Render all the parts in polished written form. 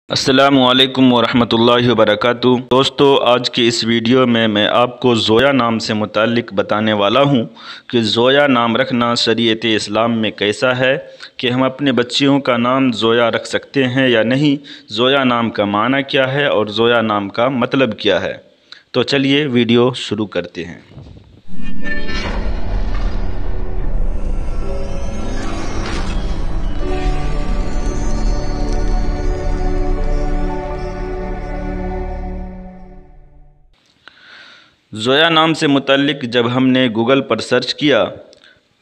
السلام علیکم ورحمۃ اللہ وبرکاتہ۔ دوستو، آج کی اس ویڈیو میں آپ کو زویا نام سے متعلق بتانے والا ہوں کہ زویا نام رکھنا شریعت اسلام میں کیسا ہے، کہ ہم اپنے بچیوں کا نام زویا رکھ سکتے ہیں یا نہیں، زویا نام کا معنی کیا ہے اور زویا نام کا مطلب کیا ہے۔ تو چلیے ویڈیو شروع کرتے ہیں۔ زویا نام سے متعلق جب ہم نے گوگل پر سرچ کیا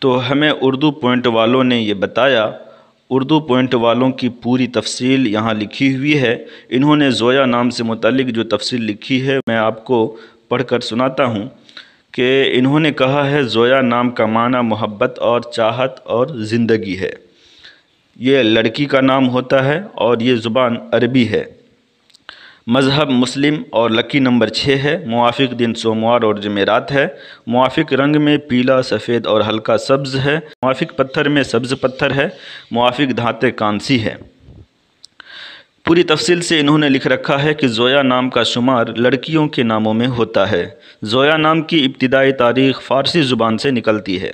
تو ہمیں اردو پوائنٹ والوں نے یہ بتایا۔ اردو پوائنٹ والوں کی پوری تفصیل یہاں لکھی ہوئی ہے۔ انہوں نے زویا نام سے متعلق جو تفصیل لکھی ہے میں آپ کو پڑھ کر سناتا ہوں کہ انہوں نے کہا ہے زویا نام کا معنی محبت اور چاہت اور زندگی ہے۔ یہ لڑکی کا نام ہوتا ہے اور یہ زبان عربی ہے۔ مذہب مسلم اور لکی نمبر 6 ہے۔ موافق دن سوموار اور جمعرات ہے۔ موافق رنگ میں پیلا، سفید اور ہلکا سبز ہے۔ موافق پتھر میں سبز پتھر ہے۔ موافق دھاتیں کانسی ہے۔ پوری تفصیل سے انہوں نے لکھ رکھا ہے کہ زویا نام کا شمار لڑکیوں کے ناموں میں ہوتا ہے۔ زویا نام کی ابتدائی تاریخ فارسی زبان سے نکلتی ہے۔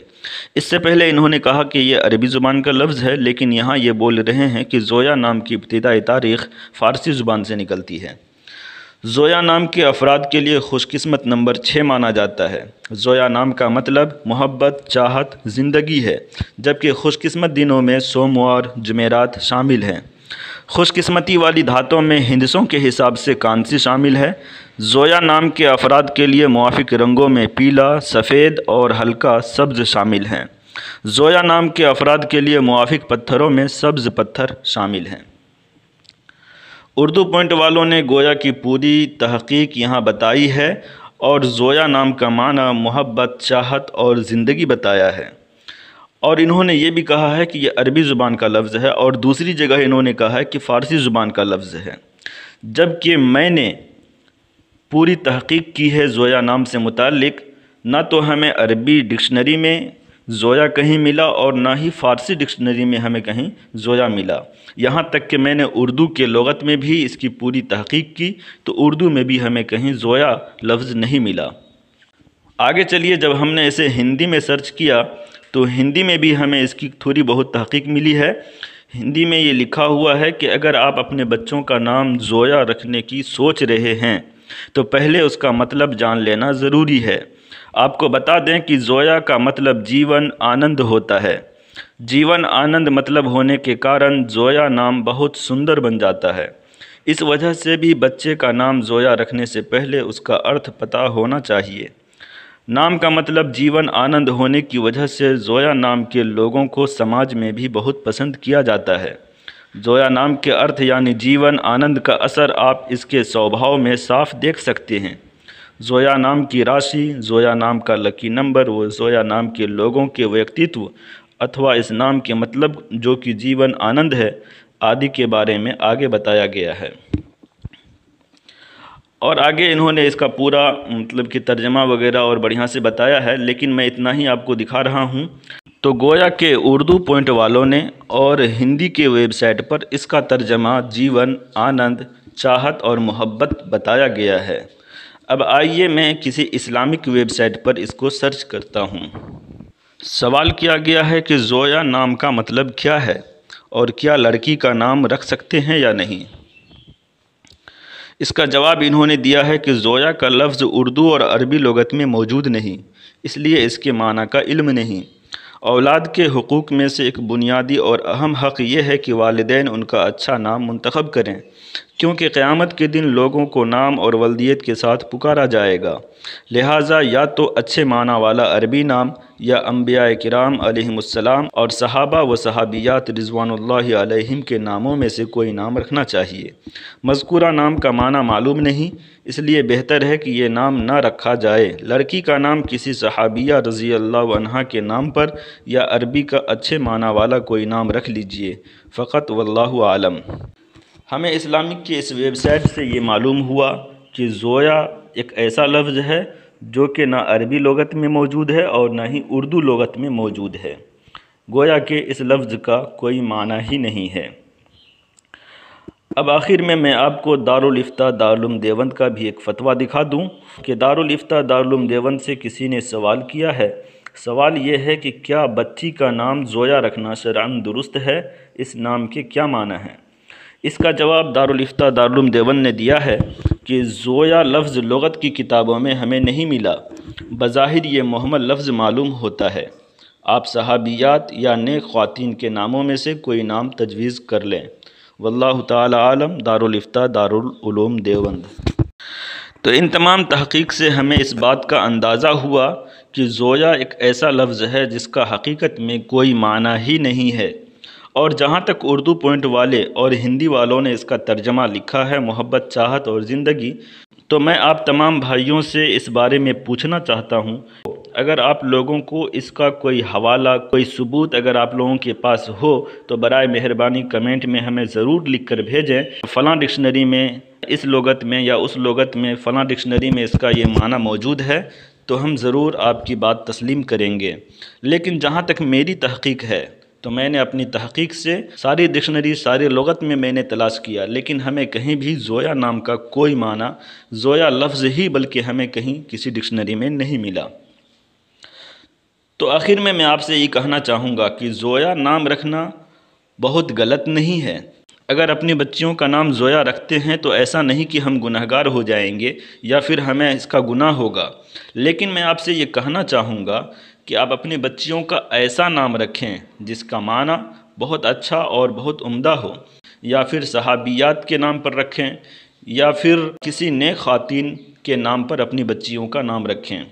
اس سے پہلے انہوں نے کہا کہ یہ عربی زبان کا لفظ ہے، لیکن یہاں یہ بول رہے ہیں کہ زویا نام کی ابتدائی تاریخ فارسی زبان سے نکلتی ہے۔ زویا نام کے افراد کے لیے خوش قسمت نمبر 6 مانا جاتا ہے۔ زویا نام کا مطلب محبت، چاہت، زندگی ہے، جبکہ خوش قسمت دنوں میں سوموار، جمعرات شامل ہیں۔ خوش قسمتی والی دھاتوں میں ہندسوں کے حساب سے کانسی شامل ہے۔ زویا نام کے افراد کے لیے موافق رنگوں میں پیلا، سفید اور ہلکا سبز شامل ہیں۔ زویا نام کے افراد کے لیے موافق پتھروں میں سبز پتھر شامل ہیں۔ اردو پوائنٹ والوں نے گویا کی پوری تحقیق یہاں بتائی ہے اور زویا نام کا معنی محبت، چاہت اور زندگی بتایا ہے۔ اور انہوں نے یہ بھی کہا ہے کہ یہ عربی زبان کا لفظ ہے، اور دوسری جگہ انہوں نے کہا ہے کہ فارسی زبان کا لفظ ہے۔ جبکہ میں نے پوری تحقیق کی ہے زویا نام سے متعلق، نہ تو ہمیں عربی ڈکشنری میں زویا کہیں ملا اور نہ ہی فارسی ڈکشنری میں ہمیں کہیں زویا ملا۔ یہاں تک کہ میں نے اردو کے لغت میں بھی اس کی پوری تحقیق کی تو اردو میں بھی ہمیں کہیں زویا لفظ نہیں ملا۔ آگے چلیے، جب ہم نے اسے ہندی میں سرچ کیا تو ہندی میں بھی ہمیں اس کی تھوڑی بہت تحقیق ملی ہے۔ ہندی میں یہ لکھا ہوا ہے کہ اگر آپ اپنے بچوں کا نام زویا رکھنے کی سوچ رہے ہیں تو پہلے اس کا مطلب جان لینا ضروری ہے۔ آپ کو بتا دیں کہ زویا کا مطلب جیون آنند ہوتا ہے۔ جیون آنند مطلب ہونے کے کارن زویا نام بہت سندر بن جاتا ہے۔ اس وجہ سے بھی بچے کا نام زویا رکھنے سے پہلے اس کا ارتھ پتہ ہونا چاہیے۔ نام کا مطلب جیون آنند ہونے کی وجہ سے زویا نام کے لوگوں کو سماج میں بھی بہت پسند کیا جاتا ہے۔ زویا نام کے ارتھ یعنی جیون آنند کا اثر آپ اس کے سوبھاؤ میں صاف دیکھ سکتے ہیں۔ زویا نام کی راشی، زویا نام کا لکی نمبر و زویا نام کے لوگوں کے ویکتتو اتھوا اس نام کے مطلب جو کہ جیون آنند ہے آدی کے بارے میں آگے بتایا گیا ہے۔ اور آگے انہوں نے اس کا پورا مطلب کہ ترجمہ وغیرہ اور بڑھیا سے بتایا ہے، لیکن میں اتنا ہی آپ کو دکھا رہا ہوں۔ تو گویا کہ اردو پوائنٹ والوں نے اور ہندی کے ویب سائٹ پر اس کا ترجمہ جیون آنند، چاہت اور محبت بتایا گیا ہے۔ اب آئیے میں کسی اسلامک ویب سائٹ پر اس کو سرچ کرتا ہوں۔ سوال کیا گیا ہے کہ زویا نام کا مطلب کیا ہے اور کیا لڑکی کا نام رکھ سکتے ہیں یا نہیں۔ اس کا جواب انہوں نے دیا ہے کہ زویا کا لفظ اردو اور عربی لغت میں موجود نہیں، اس لیے اس کے معنی کا علم نہیں۔ اولاد کے حقوق میں سے ایک بنیادی اور اہم حق یہ ہے کہ والدین ان کا اچھا نام منتخب کریں، کیونکہ قیامت کے دن لوگوں کو نام اور ولدیت کے ساتھ پکارا جائے گا۔ لہٰذا یا تو اچھے معنی والا عربی نام یا انبیاء کرام علیہم السلام اور صحابہ و صحابیات رضوان اللہ علیہم کے ناموں میں سے کوئی نام رکھنا چاہیے۔ مذکورہ نام کا معنی معلوم نہیں، اس لیے بہتر ہے کہ یہ نام نہ رکھا جائے۔ لڑکی کا نام کسی صحابیہ رضی اللہ عنہا کے نام پر یا عربی کا اچھے معنی والا کوئی نام رکھ لیجئے فقط، واللہ عالم۔ ہمیں اسلامک کے اس ویب سائٹ سے یہ معلوم ہوا کہ زویا ایک ایسا لفظ ہے جو کہ نہ عربی لغت میں موجود ہے اور نہ ہی اردو لغت میں موجود ہے۔ گویا کہ اس لفظ کا کوئی معنی ہی نہیں ہے۔ اب آخر میں آپ کو دارالفتاء دارالعلوم دیوبند کا بھی ایک فتویٰ دکھا دوں کہ دارالفتاء دارالعلوم دیوبند سے کسی نے سوال کیا ہے۔ سوال یہ ہے کہ کیا بچی کا نام زویا رکھنا شرعاً درست ہے؟ اس نام کے کیا معنی ہیں؟ اس کا جواب دارالفتاء دارالعلوم دیوبند نے دیا ہے کہ زویا لفظ لغت کی کتابوں میں ہمیں نہیں ملا، بظاہر یہ مہمل لفظ معلوم ہوتا ہے۔ آپ صحابیات یا نیک خواتین کے ناموں میں سے کوئی نام تجویز کر لیں۔ واللہ تعالی عالم۔ دارالفتاء دارالعلوم دیوبند۔ تو ان تمام تحقیق سے ہمیں اس بات کا اندازہ ہوا کہ زویا ایک ایسا لفظ ہے جس کا حقیقت میں کوئی معنی ہی نہیں ہے، اور جہاں تک اردو پوائنٹ والے اور ہندی والوں نے اس کا ترجمہ لکھا ہے محبت، چاہت اور زندگی، تو میں آپ تمام بھائیوں سے اس بارے میں پوچھنا چاہتا ہوں، اگر آپ لوگوں کو اس کا کوئی حوالہ، کوئی ثبوت اگر آپ لوگوں کے پاس ہو تو برائے مہربانی کمنٹ میں ہمیں ضرور لکھ کر بھیجیں۔ فلاں ڈکشنری میں، اس لغت میں یا اس لغت میں، فلاں ڈکشنری میں اس کا یہ معنی موجود ہے، تو ہم ضرور آپ کی بات تسلیم کریں گے۔ لیکن جہاں تک میری تحقیق ہے تو میں نے اپنی تحقیق سے ساری ڈکشنری، ساری لغت میں نے تلاش کیا، لیکن ہمیں کہیں بھی زویا نام کا کوئی معنی، زویا لفظ ہی بلکہ ہمیں کہیں کسی ڈکشنری میں نہیں ملا۔ تو آخر میں آپ سے یہ کہنا چاہوں گا کہ زویا نام رکھنا بہت غلط نہیں ہے۔ اگر اپنی بچیوں کا نام زویا رکھتے ہیں تو ایسا نہیں کہ ہم گنہگار ہو جائیں گے یا پھر ہمیں اس کا گناہ ہوگا، لیکن میں آپ سے یہ کہنا چاہوں گا کہ آپ اپنی بچیوں کا ایسا نام رکھیں جس کا معنی بہت اچھا اور بہت عمدہ ہو، یا پھر صحابیات کے نام پر رکھیں، یا پھر کسی نیک خواتین کے نام پر اپنی بچیوں کا نام رکھیں۔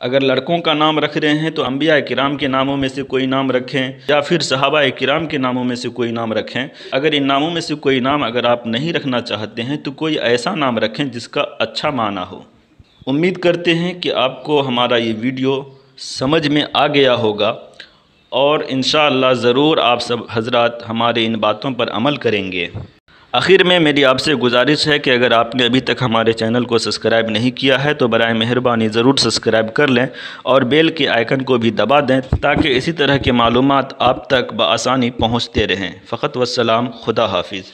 اگر لڑکوں کا نام رکھ رہے ہیں تو انبیاء کرام کے ناموں میں سے کوئی نام رکھیں، یا پھر صحابہ کرام کے ناموں میں سے کوئی نام رکھیں۔ اگر ان ناموں میں سے کوئی نام اگر آپ نہیں رکھنا چاہتے ہیں تو کوئی ایسا نام رکھیں جس کا اچھا معنی ہو۔ امید کرتے ہیں کہ آپ کو ہمارا یہ ویڈیو سمجھ میں آ گیا ہوگا، اور انشاءاللہ ضرور آپ سب حضرات ہمارے ان باتوں پر عمل کریں گے۔ آخر میں میری آپ سے گزارش ہے کہ اگر آپ نے ابھی تک ہمارے چینل کو سبسکرائب نہیں کیا ہے تو برائے مہربانی ضرور سبسکرائب کر لیں، اور بیل کے آئیکن کو بھی دبا دیں تاکہ اسی طرح کے معلومات آپ تک بآسانی پہنچتے رہیں۔ فقط والسلام، خدا حافظ۔